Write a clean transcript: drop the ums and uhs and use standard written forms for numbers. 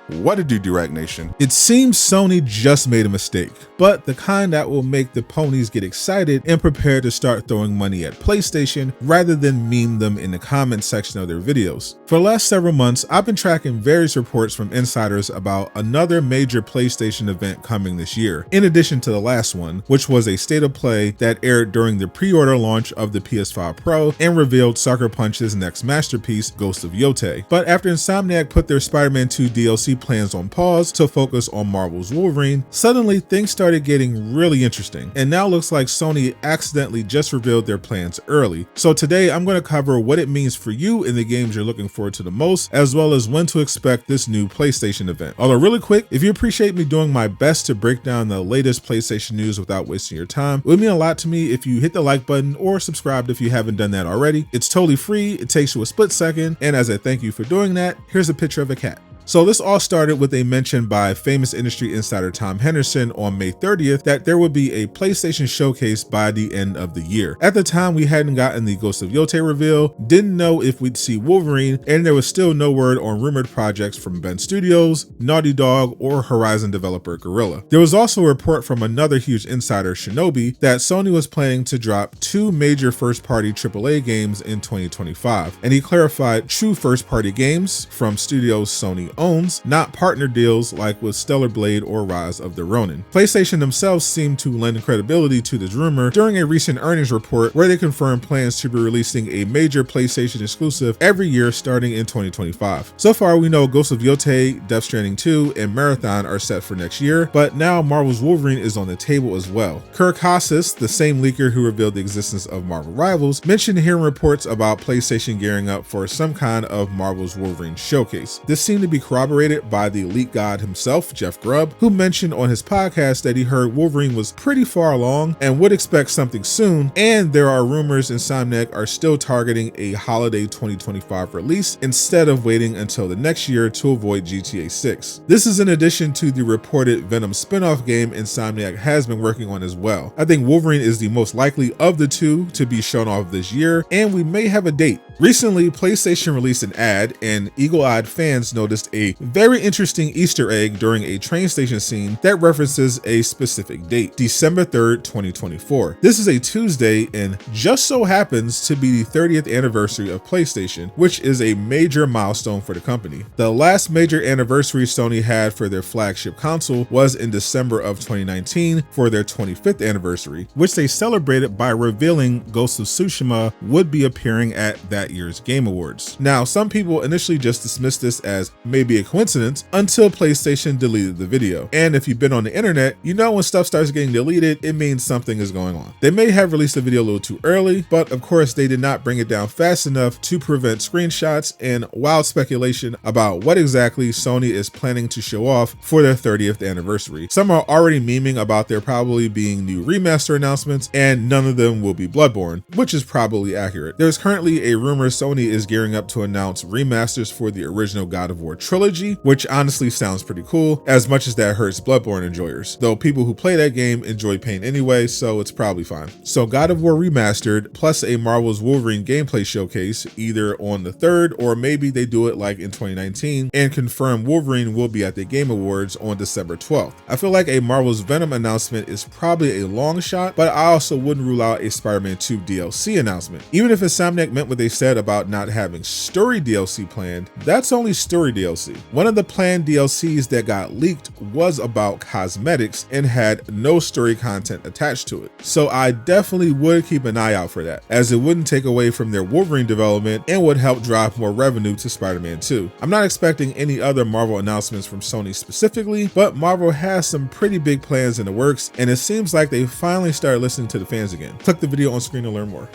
What a do, Direct Nation. It seems Sony just made a mistake, but the kind that will make the ponies get excited and prepare to start throwing money at PlayStation rather than meme them in the comment section of their videos. For the last several months, I've been tracking various reports from insiders about another major PlayStation event coming this year, in addition to the last one, which was a state of play that aired during the pre-order launch of the PS5 Pro and revealed Sucker Punch's next masterpiece, Ghost of Yotei. But after Insomniac put their Spider-Man 2 DLC plans on pause to focus on Marvel's Wolverine, suddenly things started getting really interesting, and now looks like Sony accidentally just revealed their plans early. So today I'm going to cover what it means for you in the games you're looking forward to the most, as well as when to expect this new PlayStation event. Although really quick, if you appreciate me doing my best to break down the latest PlayStation news without wasting your time, it would mean a lot to me if you hit the like button or subscribe if you haven't done that already. It's totally free, it takes you a split second, and as a thank you for doing that, here's a picture of a cat. So this all started with a mention by famous industry insider Tom Henderson on May 30th that there would be a PlayStation showcase by the end of the year. At the time, we hadn't gotten the Ghost of Yotei reveal, didn't know if we'd see Wolverine, and there was still no word on rumored projects from Ben Studios, Naughty Dog, or Horizon developer Guerrilla. There was also a report from another huge insider, Shinobi, that Sony was planning to drop 2 major first-party AAA games in 2025, and he clarified true first-party games from studios Sony owns, not partner deals like with Stellar Blade or Rise of the Ronin. PlayStation themselves seemed to lend credibility to this rumor during a recent earnings report where they confirmed plans to be releasing a major PlayStation exclusive every year starting in 2025. So far, we know Ghost of Yotei, Death Stranding 2, and Marathon are set for next year, but now Marvel's Wolverine is on the table as well. Kirk Hassas, the same leaker who revealed the existence of Marvel Rivals, mentioned hearing reports about PlayStation gearing up for some kind of Marvel's Wolverine showcase. This seemed to be corroborated by the leak god himself, Jeff Grubb, who mentioned on his podcast that he heard Wolverine was pretty far along and would expect something soon, and there are rumors Insomniac are still targeting a holiday 2025 release instead of waiting until the next year to avoid GTA 6. This is in addition to the reported Venom spin-off game Insomniac has been working on as well. I think Wolverine is the most likely of the two to be shown off this year, and we may have a date. Recently, PlayStation released an ad, and eagle-eyed fans noticed a very interesting Easter egg during a train station scene that references a specific date, December 3rd, 2024. This is a Tuesday and just so happens to be the 30th anniversary of PlayStation, which is a major milestone for the company. The last major anniversary Sony had for their flagship console was in December of 2019 for their 25th anniversary, which they celebrated by revealing Ghost of Tsushima would be appearing at that year's Game Awards. Now, some people initially just dismissed this as maybe a coincidence until PlayStation deleted the video. And if you've been on the internet, you know when stuff starts getting deleted, it means something is going on. They may have released the video a little too early, but of course they did not bring it down fast enough to prevent screenshots and wild speculation about what exactly Sony is planning to show off for their 30th anniversary. Some are already memeing about there probably being new remaster announcements, and none of them will be Bloodborne, which is probably accurate. There's currently a rumor Sony is gearing up to announce remasters for the original God of War Trilogy, which honestly sounds pretty cool, as much as that hurts Bloodborne enjoyers. Though people who play that game enjoy pain anyway, so it's probably fine. So God of War Remastered, plus a Marvel's Wolverine gameplay showcase, either on the 3rd or maybe they do it like in 2019 and confirm Wolverine will be at the Game Awards on December 12th. I feel like a Marvel's Venom announcement is probably a long shot, but I also wouldn't rule out a Spider-Man 2 DLC announcement. Even if Insomniac meant what they said about not having story DLC planned, that's only story DLC. One of the planned DLCs that got leaked was about cosmetics and had no story content attached to it. So I definitely would keep an eye out for that, as it wouldn't take away from their Wolverine development and would help drive more revenue to Spider-Man 2. I'm not expecting any other Marvel announcements from Sony specifically, but Marvel has some pretty big plans in the works, and it seems like they finally started listening to the fans again. Click the video on screen to learn more.